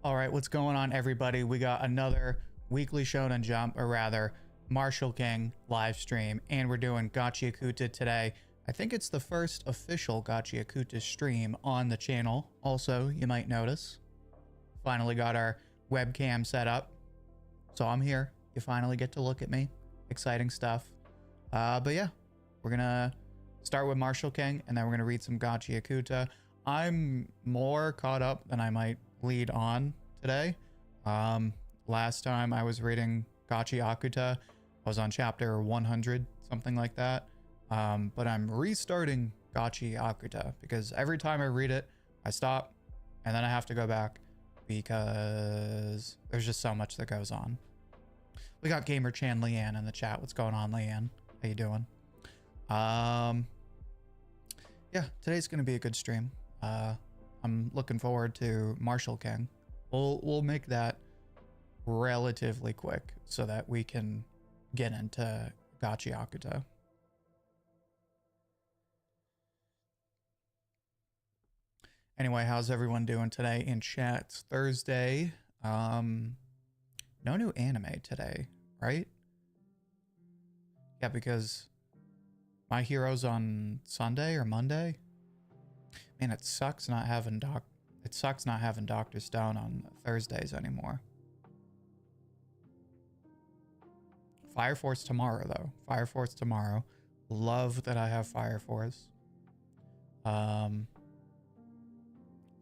All right, what's going on, everybody? We got another weekly Shonen Jump, or rather, Martial King live stream, and we're doing Gachiakuta today. I think it's the first official Gachiakuta stream on the channel. Also, you might notice, finally got our webcam set up, so I'm here. You finally get to look at me. Exciting stuff. But yeah, we're gonna start with Martial King, and then we're gonna read some Gachiakuta. I'm more caught up than I might lead on today. Last time I was reading Gachi Akuta, I was on chapter 100, something like that. But I'm restarting Gachi Akuta because every time I read it, I stop and then I have to go back because there's just so much that goes on. We got Gamer Chan Leanne in the chat. What's going on, Leanne? How you doing? Yeah, today's gonna be a good stream. I'm looking forward to Martial King. We'll make that relatively quick so that we can get into Gachiakuta. Anyway, how's everyone doing today in chat? It's Thursday. No new anime today, right? Yeah, because My Hero's on Sunday or Monday. Man, it sucks not having Dr. Stone on Thursdays anymore. Fire Force tomorrow, though. Fire Force tomorrow. Love that I have Fire Force. Trying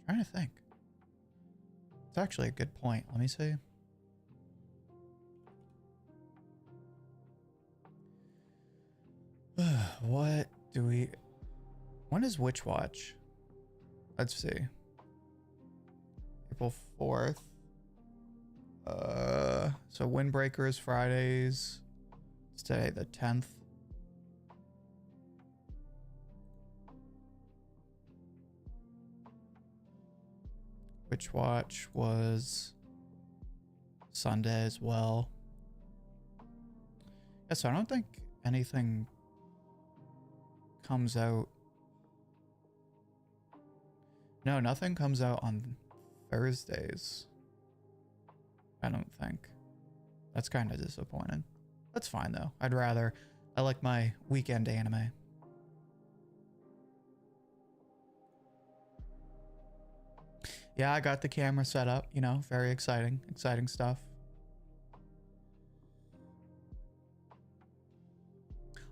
to think. It's actually a good point. Let me see. What do we... When is Witch Watch? Let's see. April 4th. So Windbreaker is Fridays. It's today the 10th. Witch Watch was Sunday as well. Yeah, so I don't think anything comes out. No, nothing comes out on Thursdays. I don't think. That's kind of disappointing. That's fine though. I like my weekend anime. Yeah, I got the camera set up, you know, very exciting stuff.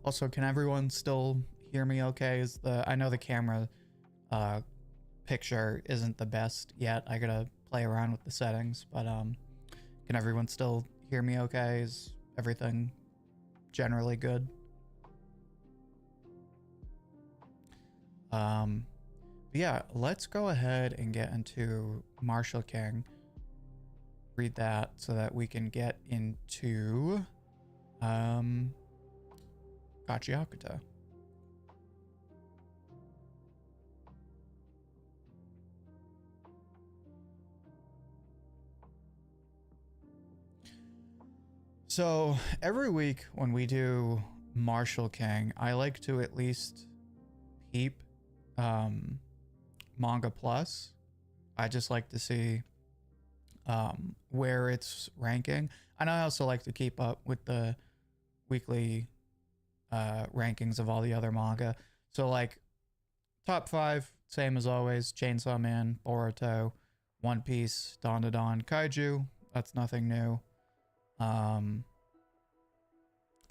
Also, can everyone still hear me okay? I know the camera picture isn't the best yet. I gotta play around with the settings, but can everyone still hear me okay? Is everything generally good? But yeah, let's go ahead and get into Martial King. Read that so that we can get into Gachiakuta. So every week when we do Martial King, I like to at least peep Manga Plus. I just like to see where it's ranking. And I also like to keep up with the weekly rankings of all the other manga. So like top 5, same as always: Chainsaw Man, Boruto, One Piece, Dawn to Dawn, Kaiju. That's nothing new.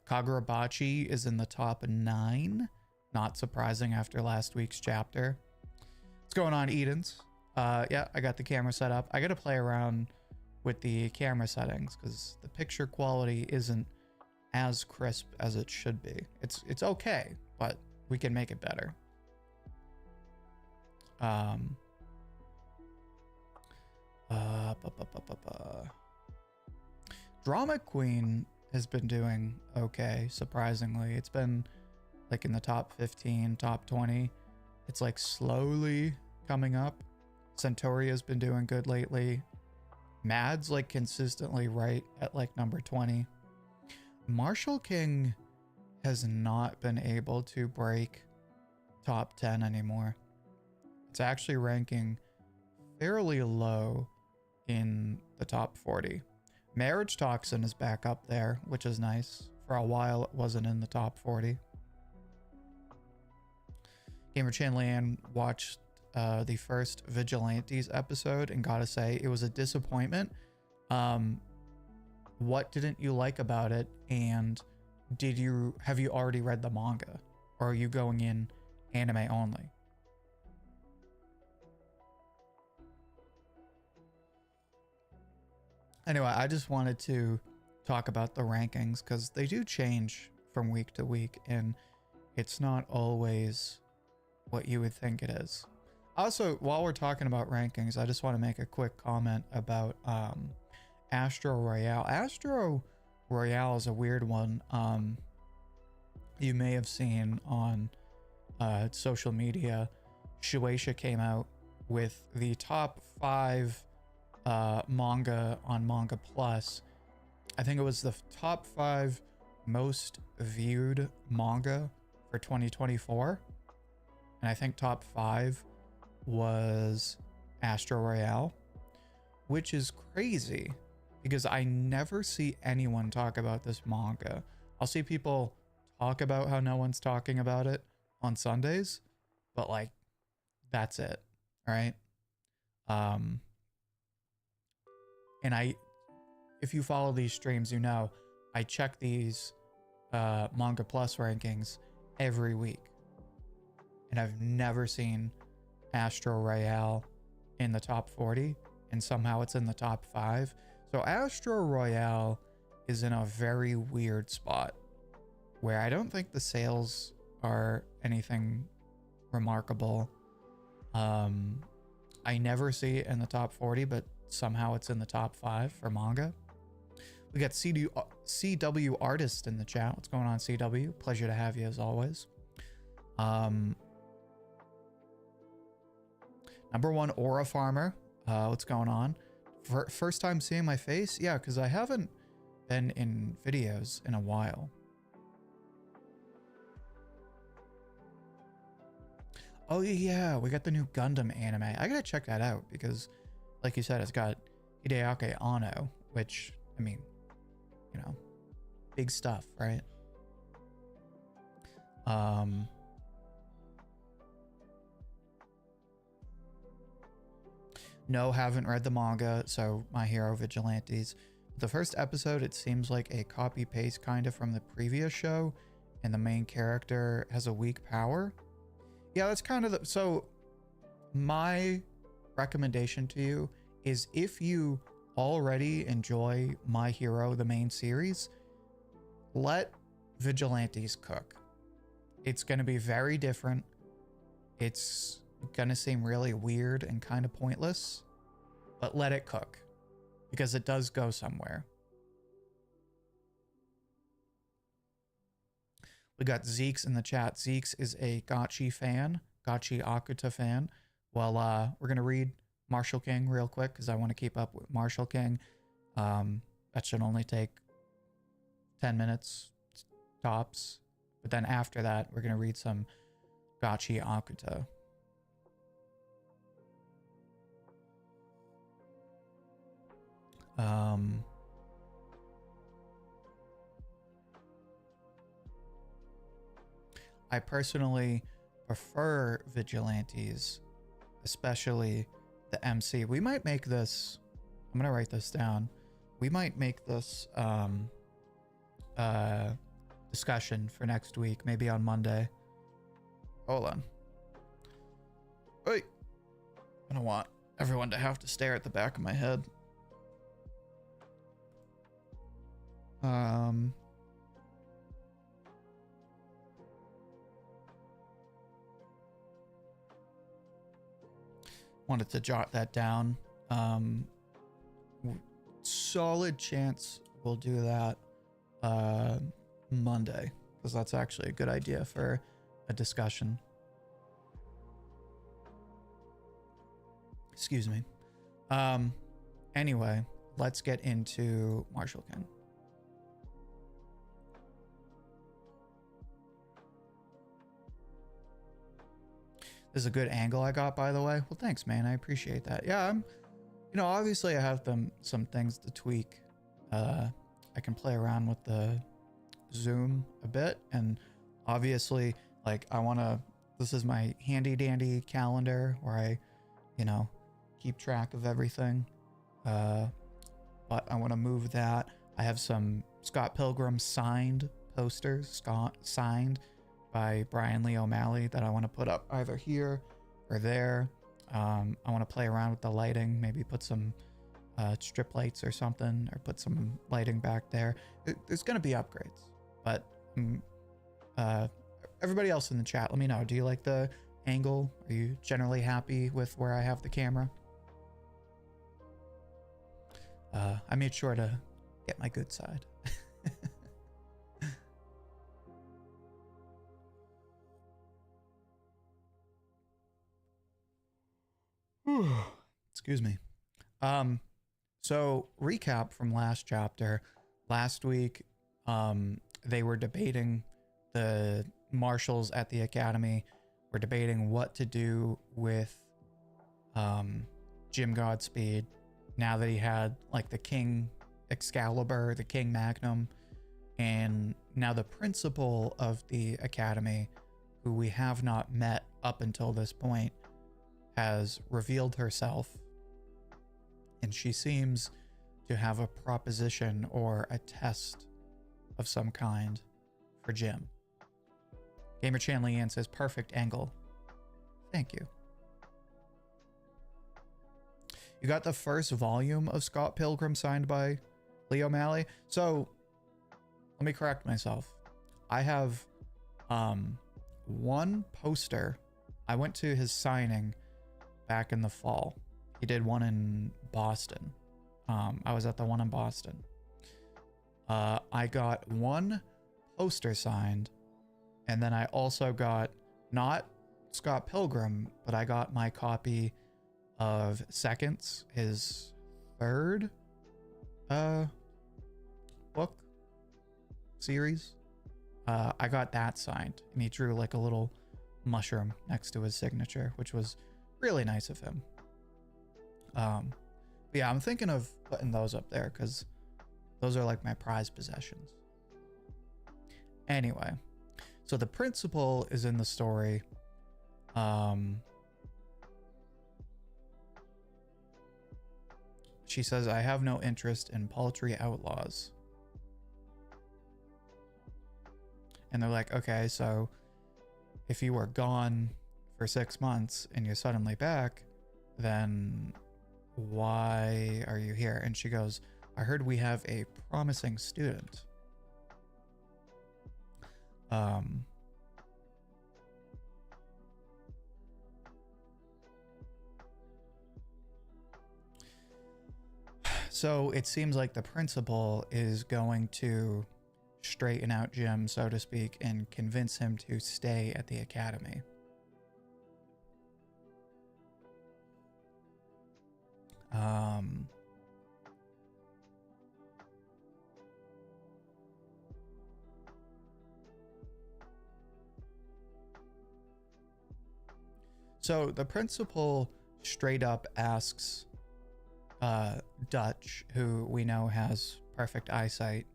Kagurabachi is in the top 9. Not surprising after last week's chapter. What's going on, Edens? Yeah, I got the camera set up. I gotta play around with the camera settings because the picture quality isn't as crisp as it should be. It's okay, but we can make it better. Drama Queen has been doing okay, surprisingly. It's been like in the top 15, top 20. It's like slowly coming up. Centuria's been doing good lately. Mad's like consistently right at like number 20. Martial King has not been able to break top 10 anymore. It's actually ranking fairly low in the top 40. Marriage Toxin is back up there, which is nice. For a while, it wasn't in the top 40. Gamer Chanlian watched the first Vigilantes episode and gotta say, it was a disappointment. What didn't you like about it? And have you already read the manga? Or are you going in anime only? Anyway, I just wanted to talk about the rankings because they do change from week to week and it's not always what you would think it is. Also, while we're talking about rankings, I just want to make a quick comment about Astro Royale. Astro Royale is a weird one. You may have seen on social media, Shueisha came out with the top 5 manga on Manga Plus. I think it was the top 5 most viewed manga for 2024. And I think top 5 was Astro Royale, which is crazy because I never see anyone talk about this manga. I'll see people talk about how no one's talking about it on Sundays, but like, that's it, right? And if you follow these streams, you know, I check these Manga Plus rankings every week. And I've never seen Astro Royale in the top 40, and somehow it's in the top 5. So Astro Royale is in a very weird spot where I don't think the sales are anything remarkable. I never see it in the top 40, but somehow it's in the top 5 for manga. We got CW Artist in the chat. What's going on, CW? Pleasure to have you as always. Number 1, Aura Farmer. What's going on? First time seeing my face? Yeah, because I haven't been in videos in a while. Oh yeah, we got the new Gundam anime. I gotta check that out because, like you said, it's got Hideaki Anno, which, I mean, you know, big stuff, right? No, haven't read the manga, so My Hero Vigilantes. The first episode, it seems like a copy-paste kind of from the previous show, and the main character has a weak power. Yeah, that's kind of the... So, my recommendation to you is if you already enjoy My Hero, the main series, let Vigilantes cook. It's going to be very different. It's gonna seem really weird and kind of pointless, but let it cook because it does go somewhere. We got Zeke's in the chat. Zeke's is a Gachi fan, Gachi Akuta fan. Well, we're gonna read Martial King real quick because I want to keep up with Martial King. That should only take 10 minutes tops, but then after that we're gonna read some Gachi Akuta. I personally prefer Vigilantes, especially the MC. We might make this, I'm gonna write this down. We might make this discussion for next week, maybe on Monday. Hold on. Wait. I don't want everyone to have to stare at the back of my head. Wanted to jot that down. Solid chance we'll do that Monday, because that's actually a good idea for a discussion. Excuse me. Anyway, let's get into Martial King. This is a good angle I got, by the way. Well, thanks, man. I appreciate that. Yeah, You know, obviously I have some things to tweak. I can play around with the zoom a bit, and obviously, like, this is my handy dandy calendar where I, you know, keep track of everything. But I want to move that. I have some Scott Pilgrim signed posters, signed by Brian Lee O'Malley, that I want to put up either here or there. I want to play around with the lighting, maybe put some strip lights or something, or put some lighting back there. There's going to be upgrades, but everybody else in the chat, let me know. Do you like the angle? Are you generally happy with where I have the camera? I made sure to get my good side. Excuse me. So recap from last chapter. Last week, they were debating, the marshals at the academy were debating what to do with Jim Godspeed now that he had like the King Excalibur, the King Magnum, and now the principal of the academy, who we have not met up until this point, has revealed herself, and she seems to have a proposition or a test of some kind for Jim. Gamer Chan Leanne says, perfect angle. Thank you. You got the first volume of Scott Pilgrim signed by Lee O'Malley. So let me correct myself. I have one poster. I went to his signing back in the fall. He did one in Boston. I was at the one in Boston. I got one poster signed, and then I also got, not Scott Pilgrim, but I got my copy of Seconds, his third book series. I got that signed, and he drew like a little mushroom next to his signature, which was really nice of him. But yeah, I'm thinking of putting those up there because those are like my prized possessions. Anyway, so the principal is in the story. She says, I have no interest in paltry outlaws. And they're like, okay, so if you were gone for 6 months and you're suddenly back, then why are you here? And she goes, I heard we have a promising student. So it seems like the principal is going to straighten out Jim, so to speak, and convince him to stay at the academy. So the principal straight up asks Dutch, who we know has perfect eyesight,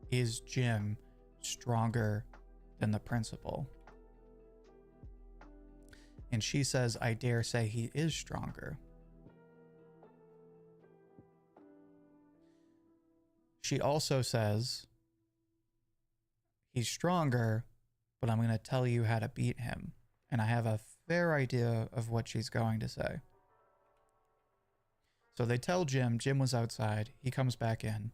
is Jim stronger than the principal? And she says, I dare say he is stronger. She also says, he's stronger, but I'm going to tell you how to beat him. And I have a fair idea of what she's going to say. So they tell Jim. Jim was outside. He comes back in.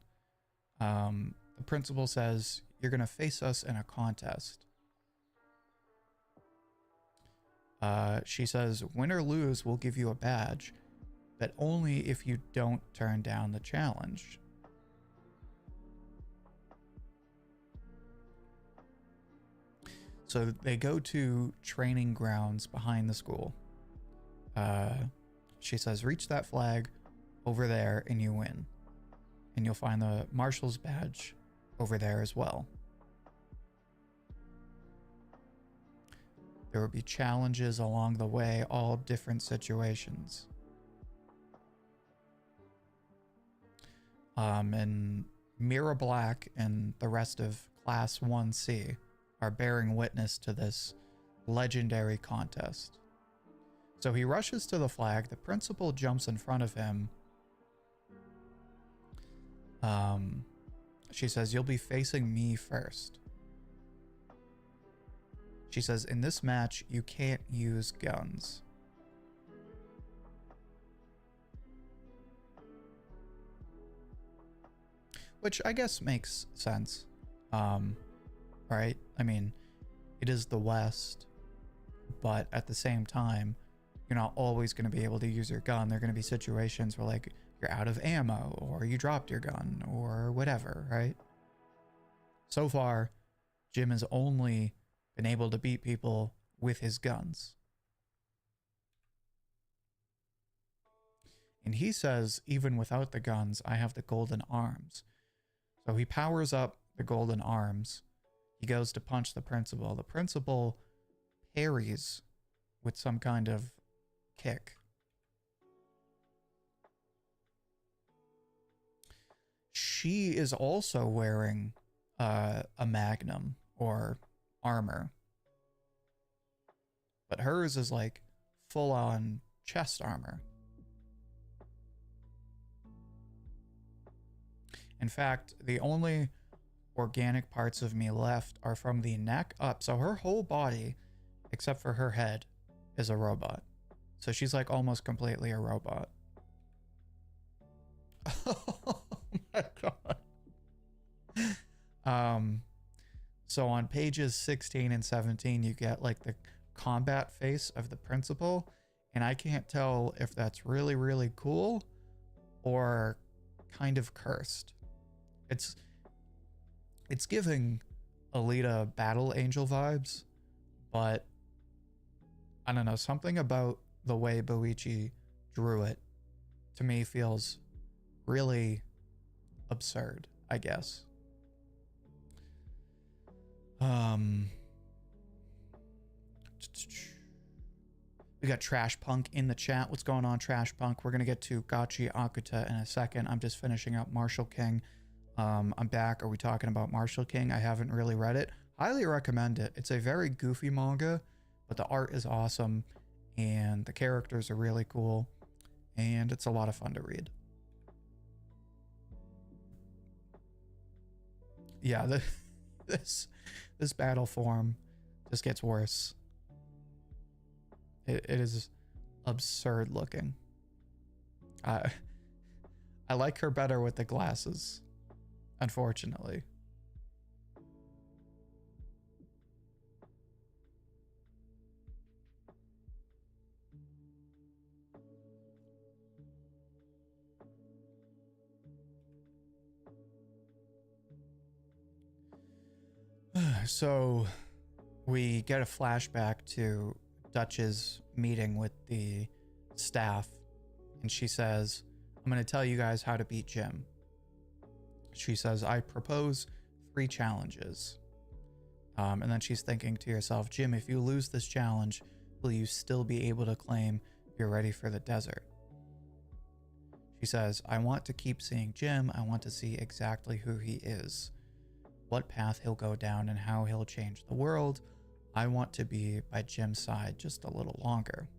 The principal says, you're going to face us in a contest. She says, win or lose, we'll give you a badge, but only if you don't turn down the challenge. So they go to training grounds behind the school. She says, reach that flag over there and you win. And you'll find the marshal's badge over there as well. There will be challenges along the way, all different situations. And Mira Black and the rest of Class 1C are bearing witness to this legendary contest. So he rushes to the flag. The principal jumps in front of him. She says, "You'll be facing me first." She says, "In this match, you can't use guns." Which I guess makes sense. Right? I mean, it is the West, but at the same time, you're not always going to be able to use your gun. There are going to be situations where, like, you're out of ammo, or you dropped your gun, or whatever, right? So far, Jim has only been able to beat people with his guns. And he says, even without the guns, I have the golden arms. So he powers up the golden arms. He goes to punch the principal. The principal parries with some kind of kick. She is also wearing a magnum or armor. But hers is like full-on chest armor. In fact, the only organic parts of me left are from the neck up. So her whole body, except for her head, is a robot. So she's like almost completely a robot. Oh my god. So on pages 16 and 17, you get like the combat face of the principal. And I can't tell if that's really, really cool or kind of cursed. It's giving Alita Battle Angel vibes, but I don't know, something about the way Boichi drew it to me feels really absurd, I guess. We got Trash Punk in the chat. What's going on, Trash Punk? We're gonna get to Gachi Akuta in a second. I'm just finishing up Martial King. I'm back. Are we talking about Martial King? I haven't really read it. Highly recommend it. It's a very goofy manga, but the art is awesome and the characters are really cool and it's a lot of fun to read. Yeah, this battle form just gets worse. It is absurd looking. I like her better with the glasses, unfortunately. So we get a flashback to Dutch's meeting with the staff, and she says, "I'm going to tell you guys how to beat Jim." She says, "I propose 3 challenges." And then she's thinking to herself, "Jim, if you lose this challenge, will you still be able to claim you're ready for the desert?" She says, "I want to keep seeing Jim. I want to see exactly who he is, what path he'll go down, and how he'll change the world. I want to be by Jim's side just a little longer."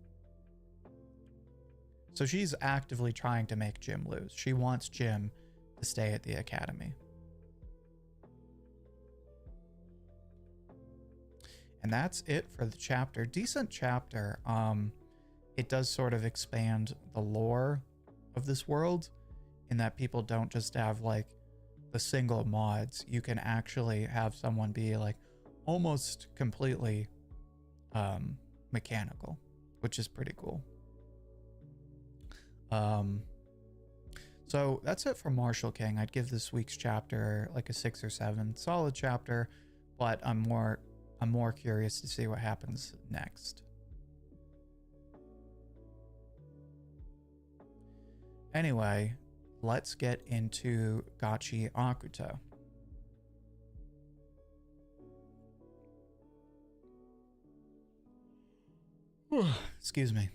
So she's actively trying to make Jim lose. She wants Jim to stay at the academy. And that's it for the chapter. Decent chapter. It does sort of expand the lore of this world in that people don't just have like the single mods. You can actually have someone be like almost completely mechanical, which is pretty cool. So that's it for Martial King. I'd give this week's chapter like a 6 or 7. Solid chapter, but I'm more curious to see what happens next. Anyway, let's get into Gachi Akuta. Excuse me.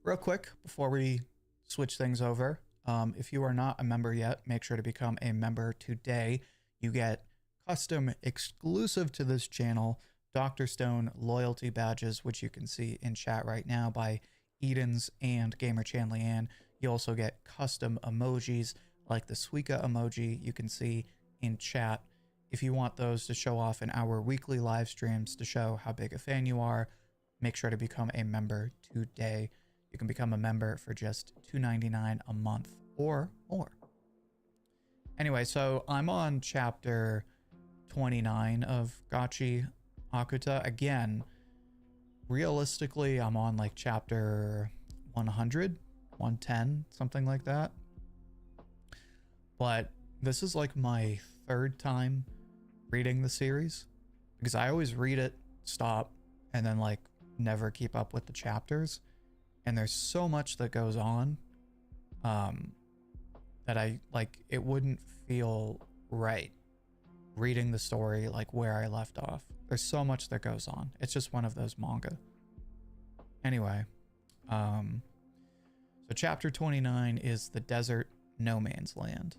Real quick before we switch things over, If you are not a member yet, make sure to become a member today. You get custom exclusive to this channel Dr. Stone loyalty badges, which you can see in chat right now by Edens and Gamer Chanlian. You also get custom emojis like the Suika emoji you can see in chat. If you want those to show off in our weekly live streams to show how big a fan you are, make sure to become a member today. You can become a member for just $2.99 a month or more. Anyway, so I'm on chapter 29 of Gachi Akuta. Again, realistically, I'm on like chapter 100, 110, something like that. But this is like my third time reading the series because I always read it, stop, and then like never keep up with the chapters. And there's so much that goes on that I like, it wouldn't feel right reading the story like where I left off. There's so much that goes on. It's just one of those manga. Anyway, so chapter 29 is the desert no man's land.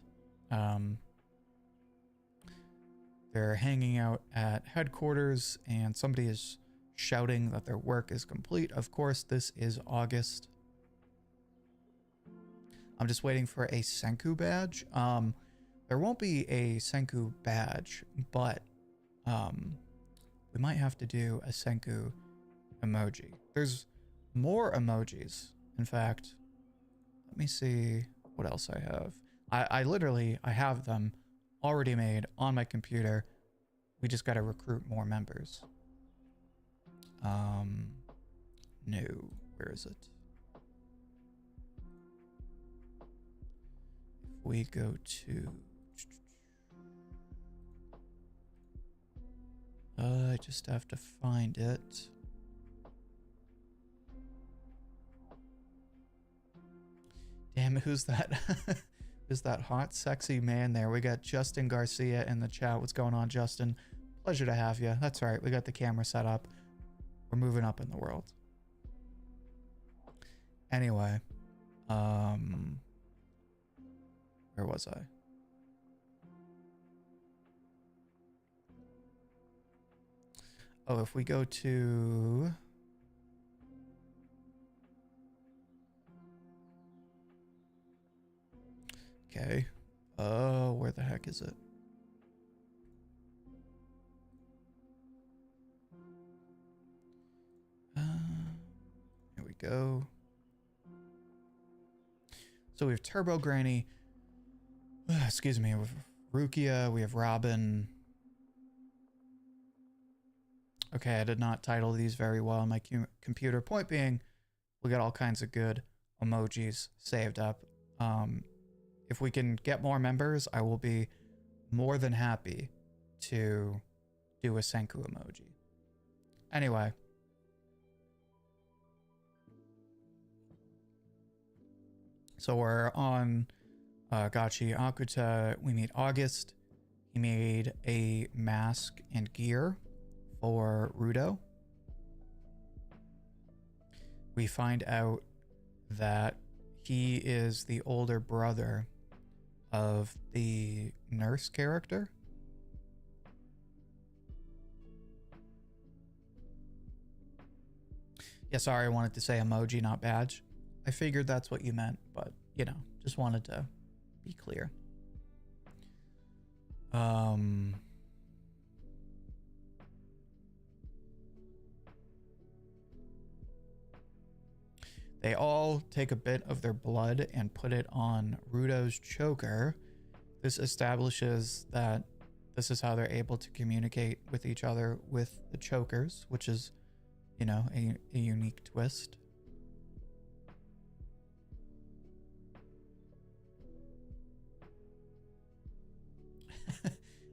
They're hanging out at headquarters and somebody is shouting that their work is complete. Of course, this is August. I'm just waiting for a Senku badge. There won't be a Senku badge, but we might have to do a Senku emoji. There's more emojis. In fact, let me see what else I have. I literally have them already made on my computer. We just got to recruit more members. No, where is it? If we go to, I just have to find it. Damn, who's that? Who's that hot, sexy man there? We got Justin Garcia in the chat. What's going on, Justin? Pleasure to have you. That's right. We got the camera set up. We're moving up in the world. Anyway, where was I? Oh, if we go to... Okay. Oh, where the heck is it? Here we go. So we have Turbo Granny. Excuse me. We have Rukia. We have Robin. Okay, I did not title these very well on my computer. Point being, we got all kinds of good emojis saved up. If we can get more members, I will be more than happy to do a Senku emoji. Anyway. So we're on Gachi Akuta. We meet August. He made a mask and gear for Rudo. We find out that he is the older brother of the nurse character. Yeah, sorry, I wanted to say emoji, not badge. I figured that's what you meant, but, you know, just wanted to be clear. They all take a bit of their blood and put it on Rudo's choker. This establishes that this is how they're able to communicate with each other with the chokers, which is, you know, a unique twist.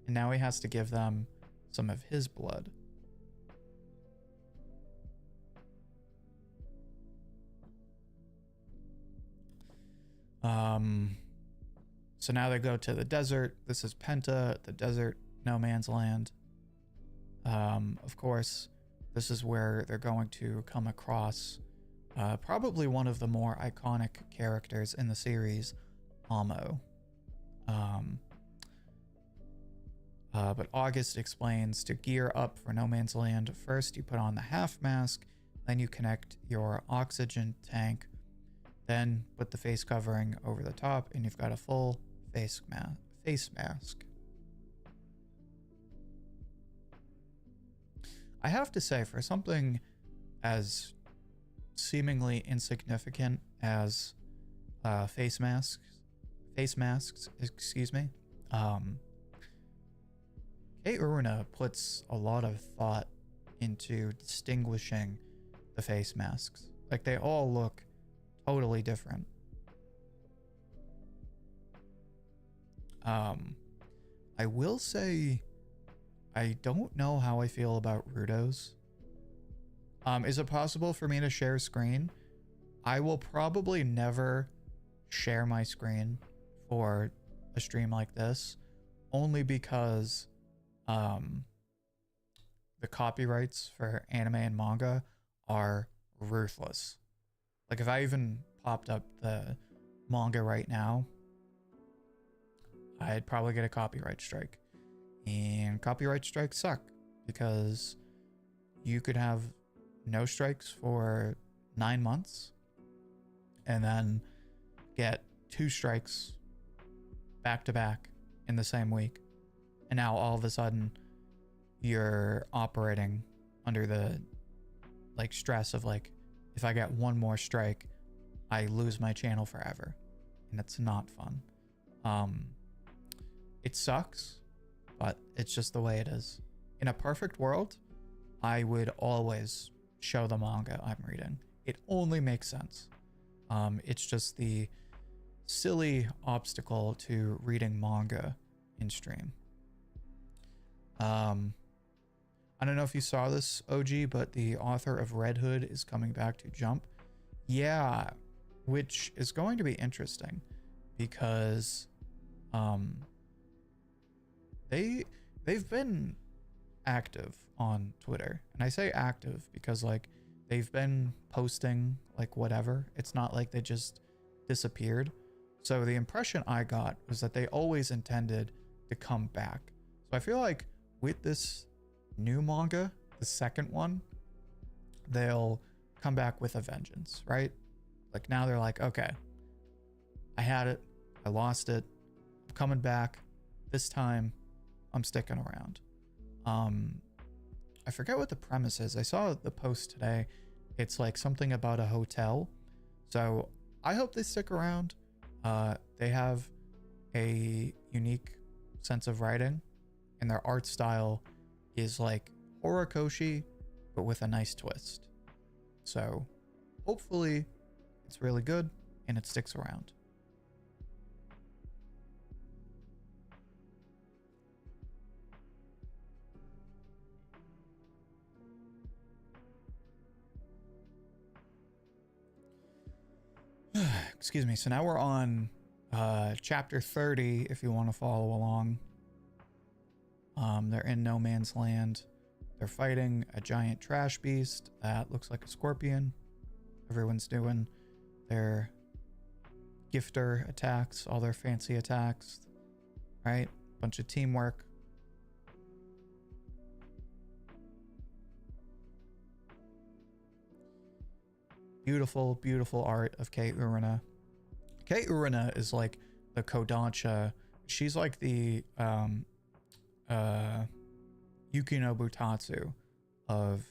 And now he has to give them some of his blood. So now they go to the desert. This is Penta, the desert, no man's land. Of course, this is where they're going to come across probably one of the more iconic characters in the series, Amo. But August explains to gear up for No Man's Land, first you put on the half mask, then you connect your oxygen tank, then put the face covering over the top, and you've got a full face mask. I have to say, for something as seemingly insignificant as face masks, excuse me, Kate Uruna puts a lot of thought into distinguishing the face masks. Like, they all look totally different. I will say, I don't know how I feel about Rudo's. Is it possible for me to share screen? I will probably never share my screen for a stream like this, only because the copyrights for anime and manga are ruthless. Like, if I even popped up the manga right now, I'd probably get a copyright strike. And copyright strikes suck because you could have no strikes for 9 months and then get 2 strikes back to back in the same week. And now all of a sudden you're operating under the like stress of like, if I get one more strike, I lose my channel forever. And it's not fun. It sucks, but it's just the way it is. In a perfect world, I would always show the manga I'm reading. It only makes sense. It's just the silly obstacle to reading manga in stream. I don't know if you saw this, OG, but the author of Red Hood is coming back to Jump. Yeah, which is going to be interesting because they've been active on Twitter. And I say active because like they've been posting like whatever. It's not like they just disappeared. So the impression I got was that they always intended to come back. So I feel like with this new manga, the second one, they'll come back with a vengeance, right? Like now they're like, okay, I had it, I lost it, I'm coming back. This time I'm sticking around. I forget what the premise is. I saw the post today. It's like something about a hotel. So I hope they stick around. They have a unique sense of writing, and their art style is like Horikoshi, but with a nice twist. So hopefully it's really good and it sticks around. Excuse me. So now we're on chapter 30 if you want to follow along. They're in No Man's Land. They're fighting a giant trash beast that looks like a scorpion. Everyone's doing their gifter attacks, all their fancy attacks, right? Bunch of teamwork. Beautiful, beautiful art of Kei Urana. Kei Urana is like the Kodansha. She's like the Yukinobu Tatsu of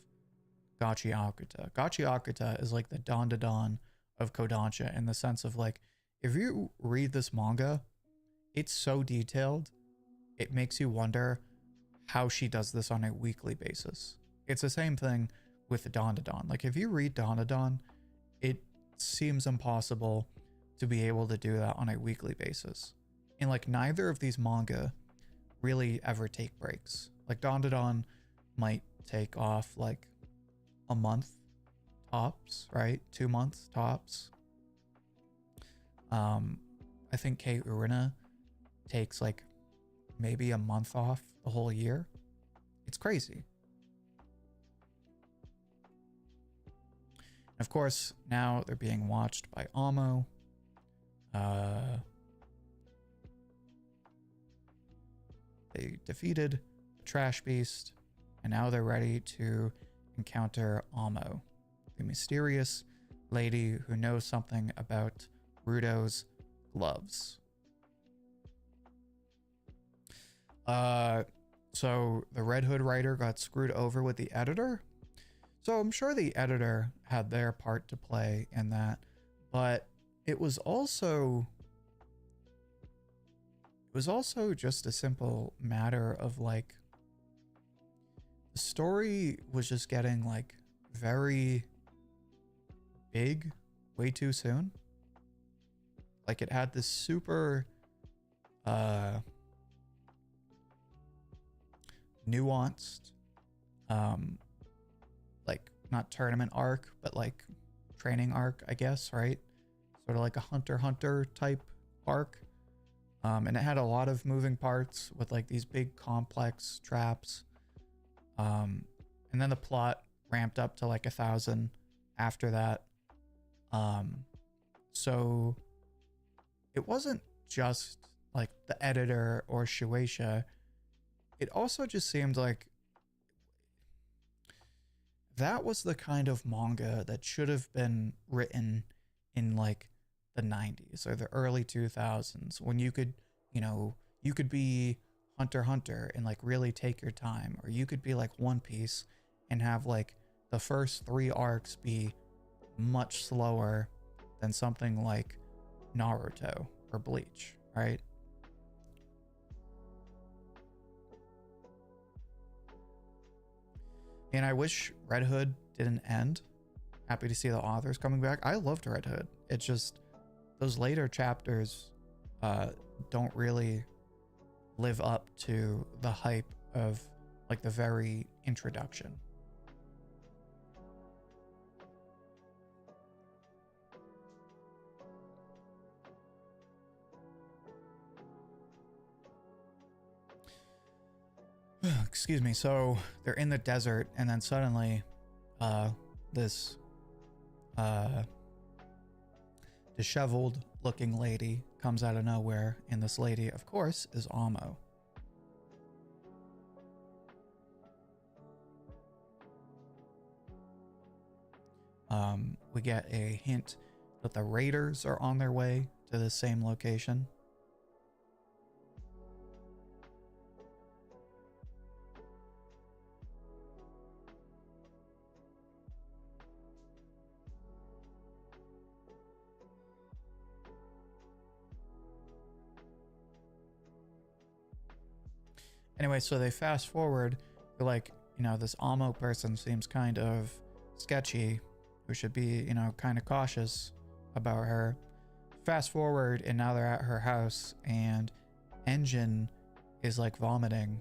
Gachiakuta. Gachiakuta is like the Dandadan of Kodansha in the sense of like, if you read this manga, it's so detailed, it makes you wonder how she does this on a weekly basis. It's the same thing with the Dandadan. Like if you read Dandadan, it seems impossible to be able to do that on a weekly basis. And like neither of these manga really ever take breaks. Like Dandadan might take off like a month tops, right? 2 months tops. I think Kei Urana takes like maybe a month off the whole year. It's crazy. Of course, now they're being watched by Amo. defeated the trash beast, and now they're ready to encounter Amo, the mysterious lady who knows something about Rudo's gloves. So the Red Hood writer got screwed over with the editor. So I'm sure the editor had their part to play in that, but it was also just a simple matter of like, the story was just getting like very big way too soon. Like it had this super nuanced like not tournament arc, but like training arc, I guess, right? Sort of like a Hunter x Hunter type arc. And it had a lot of moving parts with like these big complex traps. And then the plot ramped up to like 1,000 after that. So it wasn't just like the editor or Shueisha. It also just seemed like that was the kind of manga that should have been written in like the 90s or the early 2000s, when you could, you could be Hunter x Hunter and like really take your time, or you could be like One Piece and have like the first 3 arcs be much slower than something like Naruto or Bleach, right? And I wish Red Hood didn't end. Happy to see the authors coming back. I loved Red Hood. It's just those later chapters don't really live up to the hype of like the very introduction. Excuse me. So they're in the desert, and then suddenly this disheveled looking lady comes out of nowhere, and this lady, of course, is Amo. We get a hint that the raiders are on their way to the same location. Anyway, so they fast forward. They're like, this Amo person seems kind of sketchy. We should be, kind of cautious about her. Fast forward, and now they're at her house, and Engine is like vomiting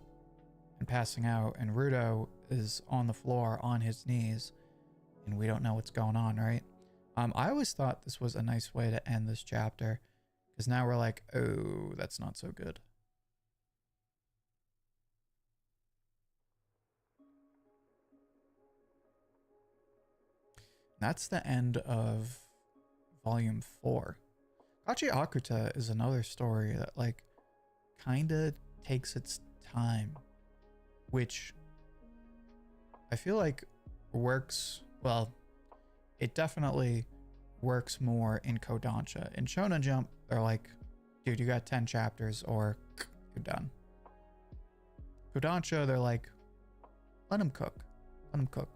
and passing out, and Rudo is on the floor on his knees, and we don't know what's going on, right? I always thought this was a nice way to end this chapter, because now we're like, oh, that's not so good. That's the end of volume 4. Gachi Akuta is another story that like kind of takes its time, which I feel like works, well, it definitely works more in Kodansha. In Shonen Jump, they're like, dude, you got 10 chapters or you're done. Kodansha, they're like, let him cook. Let him cook.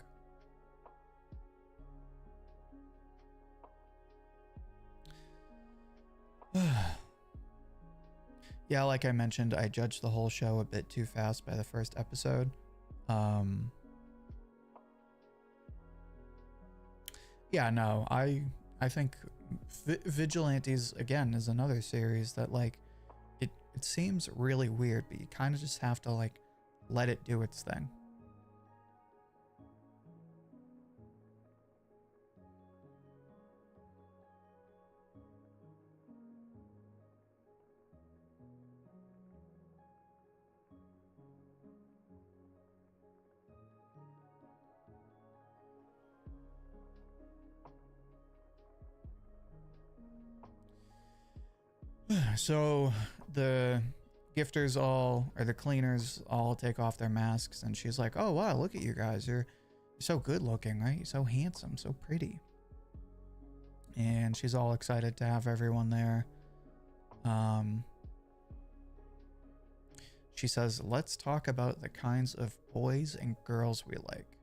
Yeah, like I mentioned, I judged the whole show a bit too fast by the first episode. Yeah, no, I think Vigilantes, again, is another series that, like, it seems really weird, but you kind of just have to, like, let it do its thing. So the gifters all, or the cleaners all take off their masks, and she's like, oh wow, look at you guys, you're so good looking, right? You're so handsome, so pretty. And she's all excited to have everyone there. She says, let's talk about the kinds of boys and girls we like.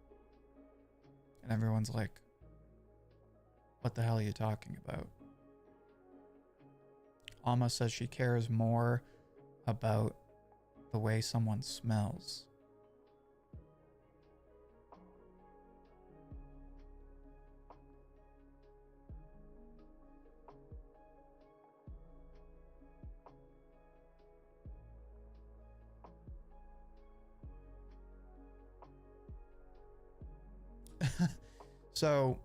And everyone's like, what the hell are you talking about? Alma says she cares more about the way someone smells. So,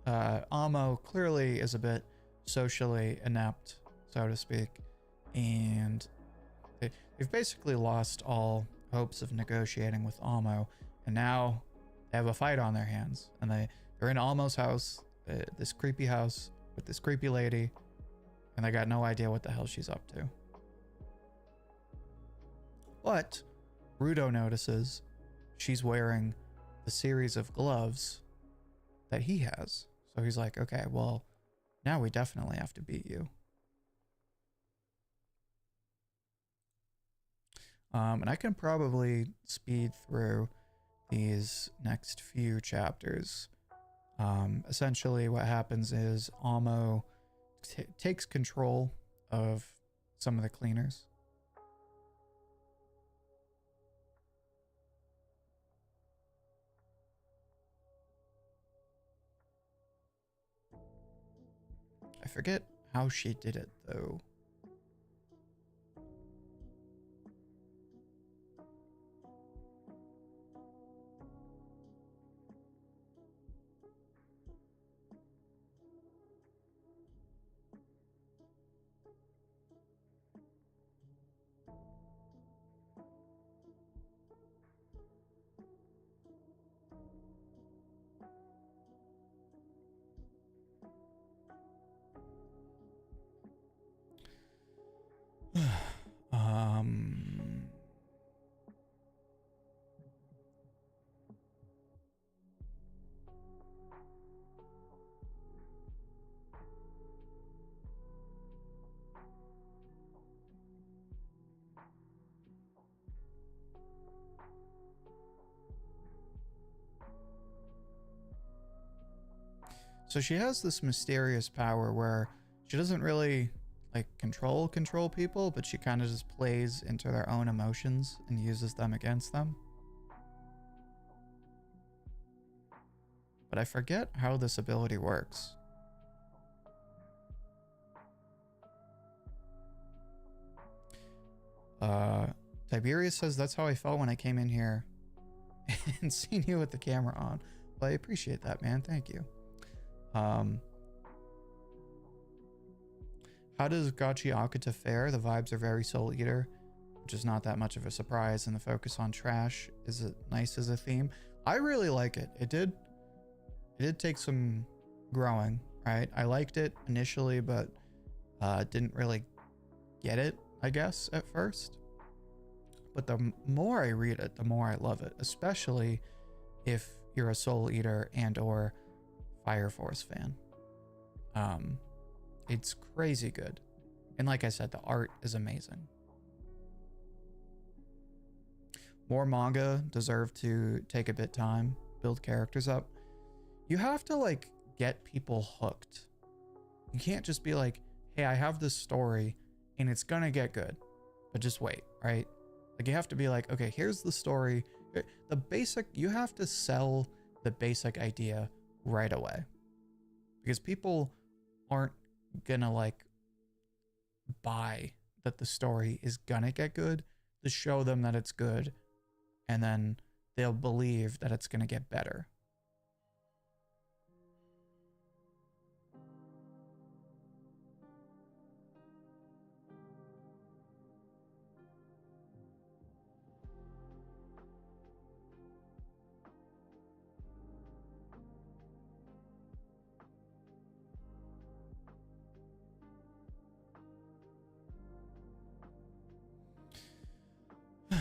Amo clearly is a bit socially inept, so to speak, and they've basically lost all hopes of negotiating with Amo, and now they have a fight on their hands, and they're in Amo's house, this creepy house with this creepy lady, and they got no idea what the hell she's up to. But Rudo notices she's wearing the series of gloves that he has. So he's like, okay, well, now we definitely have to beat you. And I can probably speed through these next few chapters. Essentially what happens is Amo takes control of some of the cleaners. I forget how she did it, though. So she has this mysterious power where she doesn't really like control people, but she kind of just plays into their own emotions and uses them against them. But I forget how this ability works. Tiberius says, that's how I felt when I came in here and seen you with the camera on. Well, I appreciate that, man. Thank you. How does Gachi Akuta fare? The vibes are very Soul Eater, which is not that much of a surprise, and the focus on trash is nice as a theme. I really like it. It did take some growing, right? I liked it initially, but didn't really get it, I guess, at first. But the more I read it, the more I love it, especially if you're a Soul Eater and or Fire Force fan. It's crazy good. And like I said, the art is amazing. More manga deserve to take a bit time, build characters up. You have to like get people hooked. You can't just be like, hey, I have this story and it's gonna get good, but just wait, right? Like you have to be like, okay, here's the story. The basic, you have to sell the basic idea right away. Because people aren't gonna like buy that the story is gonna get good to show them that it's good, and then they'll believe that it's gonna get better.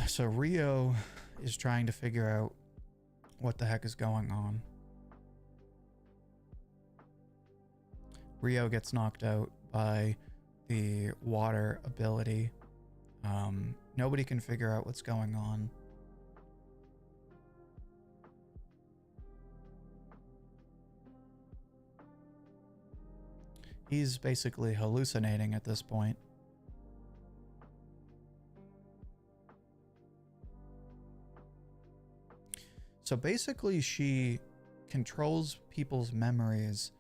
So Rio is trying to figure out what the heck is going on. Rio gets knocked out by the water ability. Nobody can figure out what's going on. He's basically hallucinating at this point. So basically she controls people's memories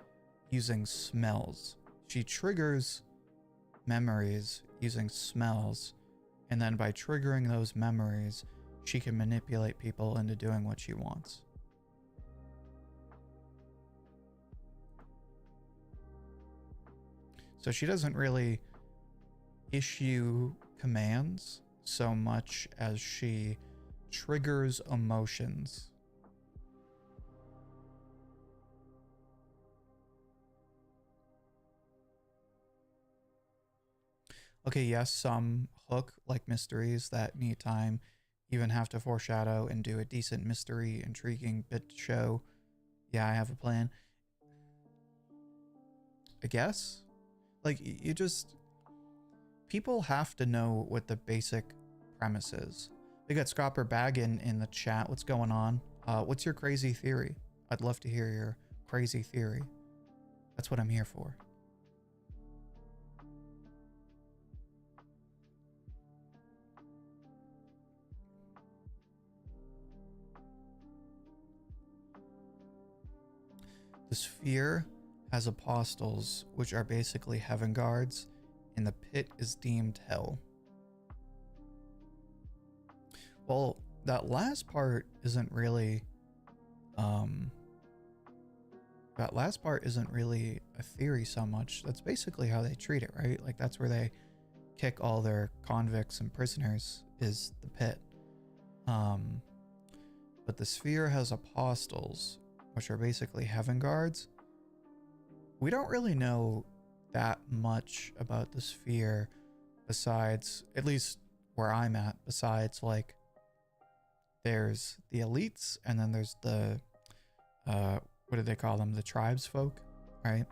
using smells. She triggers memories using smells, and then by triggering those memories, she can manipulate people into doing what she wants. So she doesn't really issue commands so much as she triggers emotions. Okay, yes, some hook, like mysteries that need time, even have to foreshadow and do a decent mystery, intriguing bit show. Yeah, I have a plan. I guess? Like, you just... People have to know what the basic premise is. We got Scopper Baggin in the chat. What's going on? What's your crazy theory? I'd love to hear your crazy theory. That's what I'm here for. The sphere has apostles, which are basically heaven guards, and the pit is deemed hell. Well, that last part isn't really a theory so much. That's basically how they treat it, right? Like, that's where they kick all their convicts and prisoners, is the pit. But the sphere has apostles, which are basically heaven guards. We don't really know that much about the sphere besides, at least where I'm at, besides like there's the elites and then there's the what do they call them, the tribes folk, right?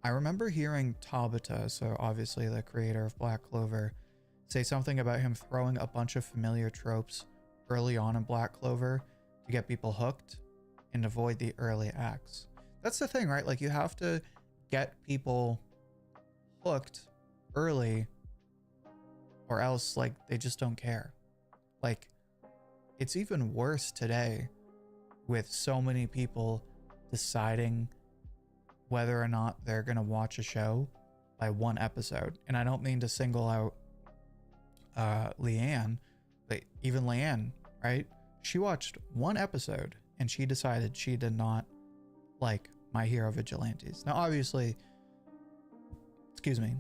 I remember hearing Tabata, so obviously the creator of Black Clover, say something about him throwing a bunch of familiar tropes early on in Black Clover to get people hooked and avoid the early acts. That's the thing, right? Like, you have to get people hooked early or else, like, they just don't care. Like, it's even worse today with so many people deciding whether or not they're going to watch a show by one episode. And I don't mean to single out Leanne, but even Leanne, right? She watched one episode and she decided she did not like My Hero Vigilantes. Now, obviously, excuse me,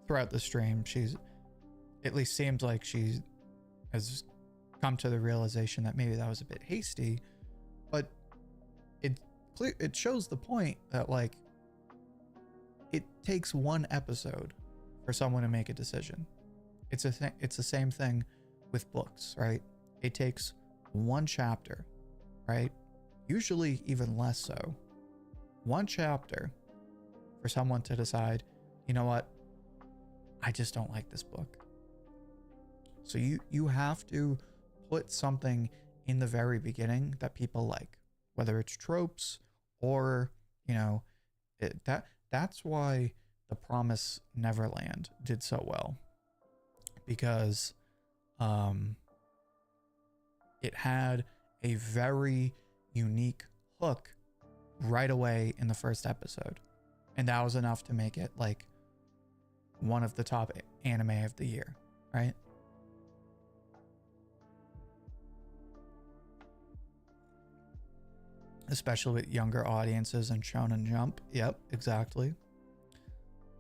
throughout the stream, she's, at least seems like she has come to the realization that maybe that was a bit hasty, but it shows the point that, like, it takes one episode for someone to make a decision. It's the same thing with books, right? It takes one chapter, right? Usually even less so. One chapter for someone to decide, you know what? I just don't like this book. So you have to put something in the very beginning that people like, whether it's tropes or, you know, that's why The Promised Neverland did so well, because it had a very unique hook right away in the first episode, and that was enough to make it like one of the top anime of the year, right? Especially with younger audiences and Shonen Jump. Yep, exactly.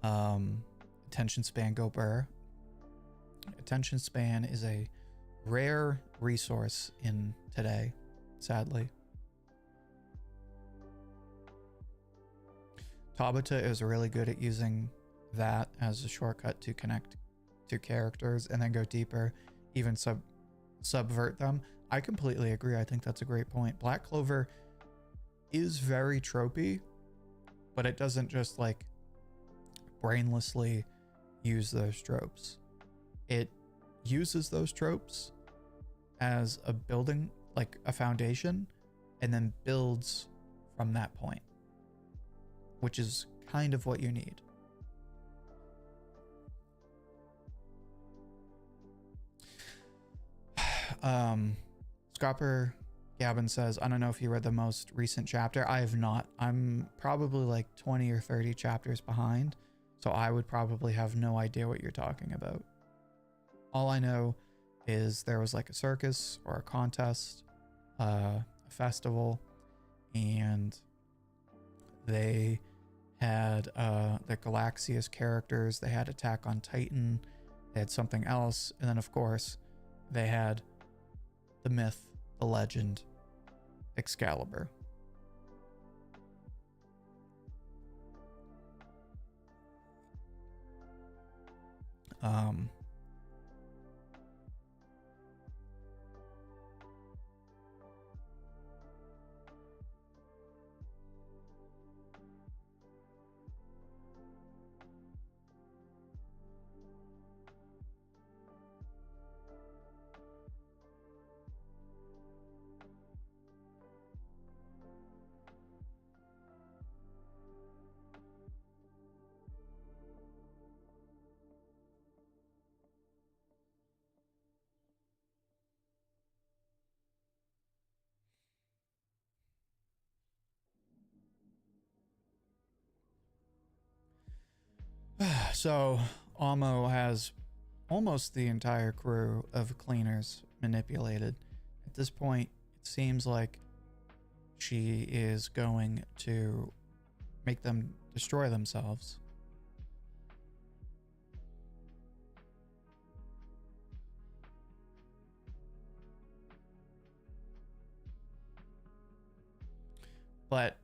Attention span go burr. Attention span is a rare resource in today, sadly. Tabata is really good at using that as a shortcut to connect to characters and then go deeper even subvert them. I completely agree. I think that's a great point. Black Clover is very tropey, but it doesn't just like brainlessly use those tropes. It uses those tropes as a building, like a foundation, and then builds from that point, which is kind of what you need. Scopper Gavin says, I don't know if you read the most recent chapter. I have not. I'm probably like 20 or 30 chapters behind, so I would probably have no idea what you're talking about. All I know is there was like a circus or a contest, a festival, and they had the Galaxius characters. They had Attack on Titan. They had something else. And then, of course, they had the myth, the legend, Excalibur. So Amo has almost the entire crew of cleaners manipulated. At this point, it seems like she is going to make them destroy themselves. But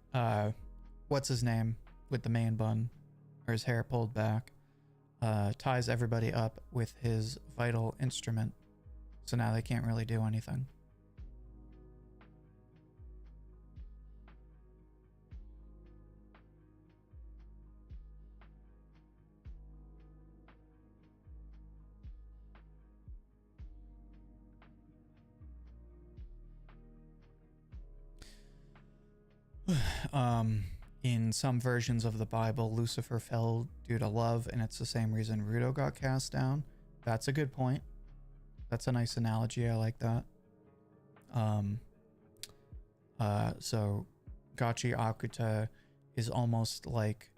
what's his name with the man bun, or his hair pulled back, ties everybody up with his vital instrument. So now they can't really do anything. In some versions of the Bible, Lucifer fell due to love, and it's the same reason Rudo got cast down. That's a good point. That's a nice analogy. I like that. So Gachi Akuta is almost like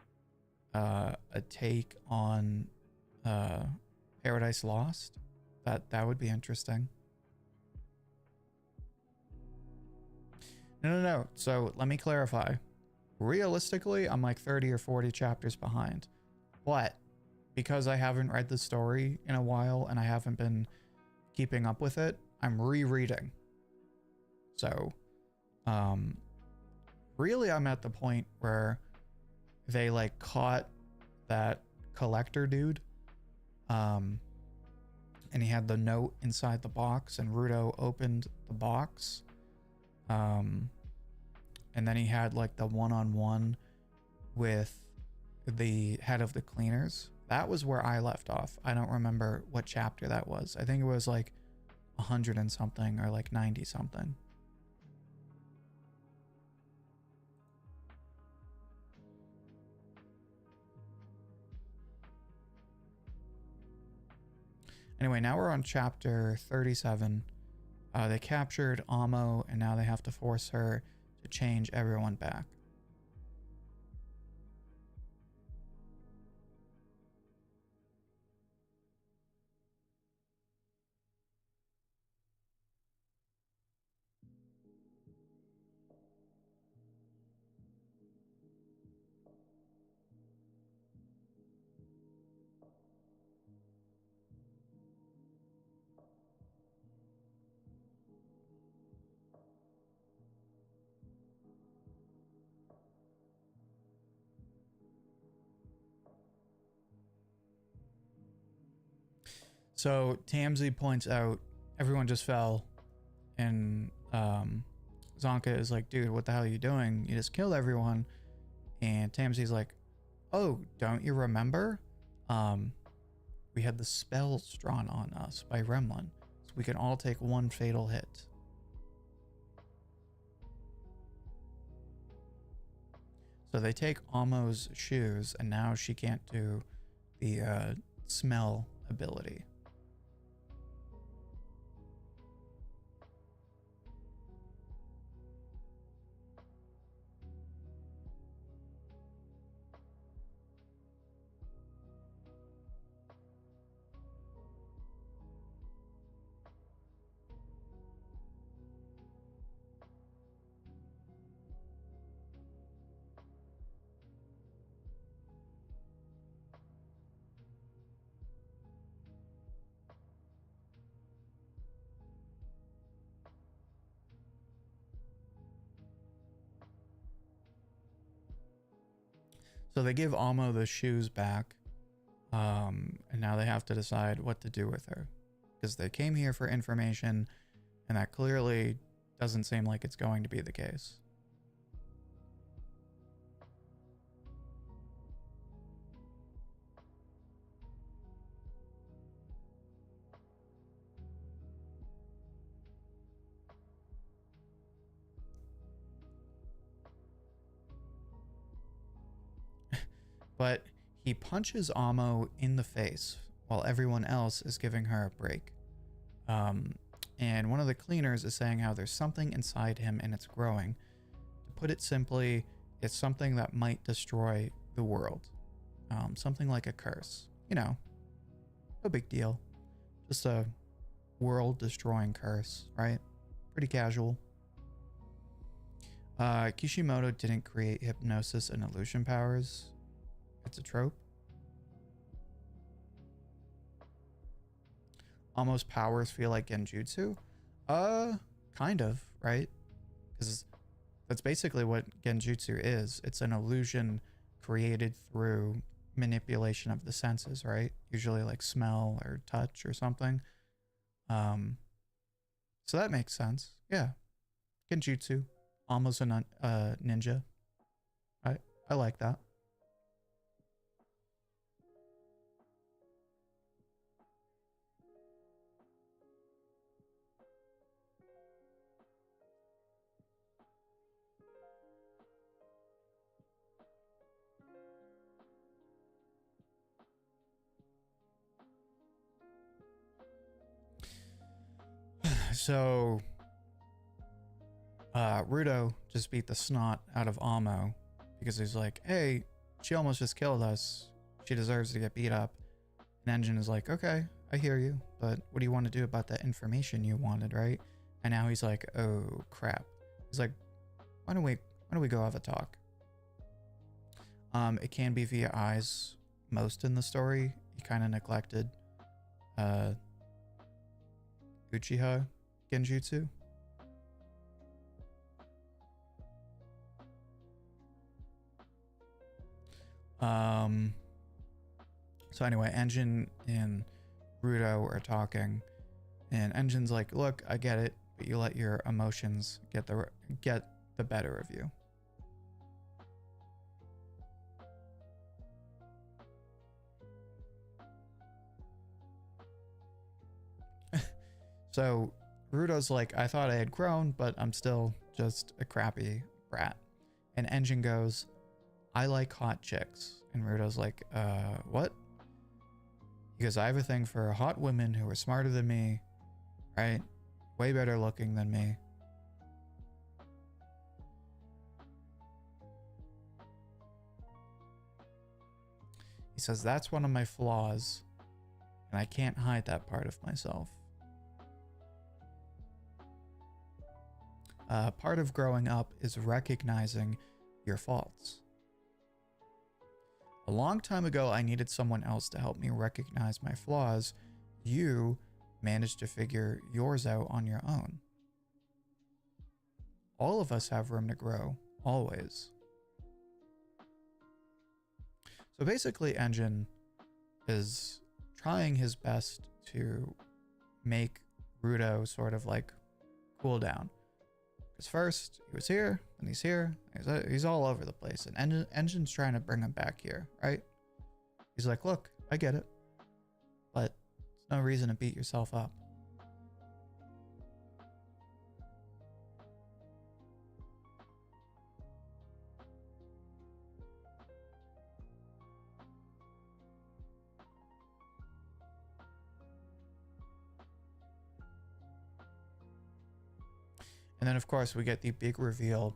a take on Paradise Lost. That would be interesting. No. So let me clarify. Realistically, I'm like 30 or 40 chapters behind. But because I haven't read the story in a while and I haven't been keeping up with it, I'm rereading. So, really I'm at the point where they like caught that collector dude. And he had the note inside the box, and Rudo opened the box. And then he had like the one-on-one with the head of the cleaners. That was where I left off. I don't remember what chapter that was. I think it was like 100 and something, or like 90 something. Anyway, now we're on chapter 37. They captured Amo, and now they have to force her to change everyone back. So Tamsi points out everyone just fell, and Zonka is like, dude, what the hell are you doing? You just killed everyone. And Tamsi's like, oh, don't you remember? We had the spells drawn on us by Remlin, so we can all take one fatal hit. So they take Amo's shoes, and now she can't do the smell ability. So they give Amo the shoes back, and now they have to decide what to do with her, because they came here for information, and that clearly doesn't seem like it's going to be the case. But he punches Amo in the face while everyone else is giving her a break. And one of the cleaners is saying how there's something inside him and it's growing. To put it simply, it's something that might destroy the world. Something like a curse. You know, no big deal. Just a world-destroying curse, right? Pretty casual. Kishimoto didn't create hypnosis and illusion powers. It's a trope. Almost powers feel like genjutsu. Kind of, right? Because that's basically what genjutsu is. It's an illusion created through manipulation of the senses, right? Usually like smell or touch or something. So that makes sense. Yeah. Genjutsu. Almost a ninja. I like that. So, Rudo just beat the snot out of Amo because he's like, hey, she almost just killed us. She deserves to get beat up. And Engine is like, okay, I hear you, but what do you want to do about that information you wanted, right? And now he's like, oh crap. He's like, why don't we go have a talk? It can be via eyes most in the story. He kind of neglected Uchiha Genjutsu. So anyway, Engine and Rudo are talking, and Engine's like, look, I get it, but you let your emotions get the better of you. So Rudo's like, I thought I had grown, but I'm still just a crappy brat. And Engine goes, I like hot chicks. And Rudo's like, what? He goes, I have a thing for hot women who are smarter than me, right? Way better looking than me. He says, that's one of my flaws, and I can't hide that part of myself. Part of growing up is recognizing your faults. A long time ago, I needed someone else to help me recognize my flaws. You managed to figure yours out on your own. All of us have room to grow, always. So basically, Engine is trying his best to make Rudo sort of like cool down. Because first he was here, and he's here, he's all over the place, and Engine's trying to bring him back here, right? He's like, look, I get it, but it's no reason to beat yourself up. And then, of course, we get the big reveal.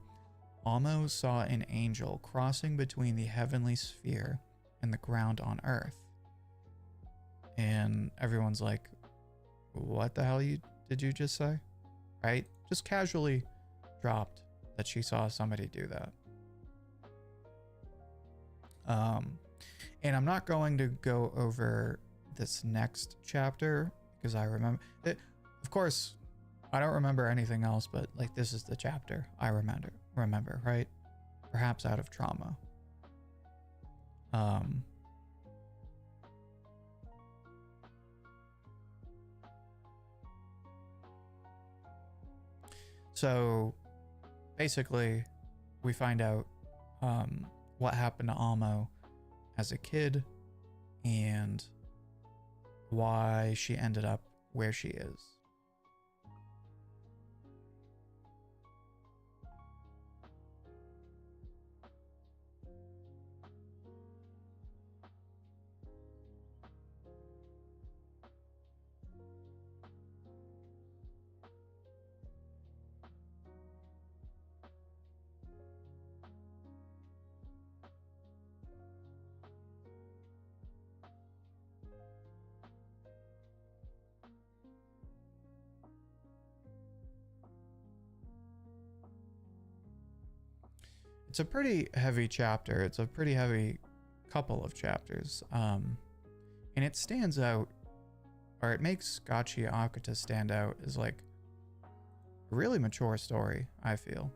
Amo saw an angel crossing between the heavenly sphere and the ground on Earth. And everyone's like, what the hell did you just say? Right? Just casually dropped that she saw somebody do that. And I'm not going to go over this next chapter because I remember it. Of course, I don't remember anything else, but like this is the chapter I remember, right? Perhaps out of trauma. So basically we find out what happened to Almo as a kid and why she ended up where she is. It's a pretty heavy chapter. It's a pretty heavy couple of chapters. And it stands out, or it makes Gachi Akuta stand out as like a really mature story, I feel.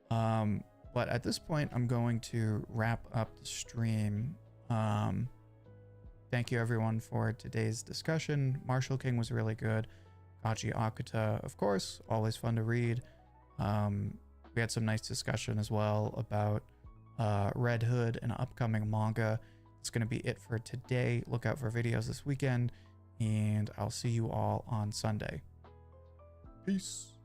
But at this point, I'm going to wrap up the stream. Thank you everyone for today's discussion. Marshall King was really good. Gachi Akuta, of course, always fun to read. We had some nice discussion as well about Red Hood and upcoming manga. It's going to be it for today. Look out for videos this weekend, and I'll see you all on Sunday. Peace.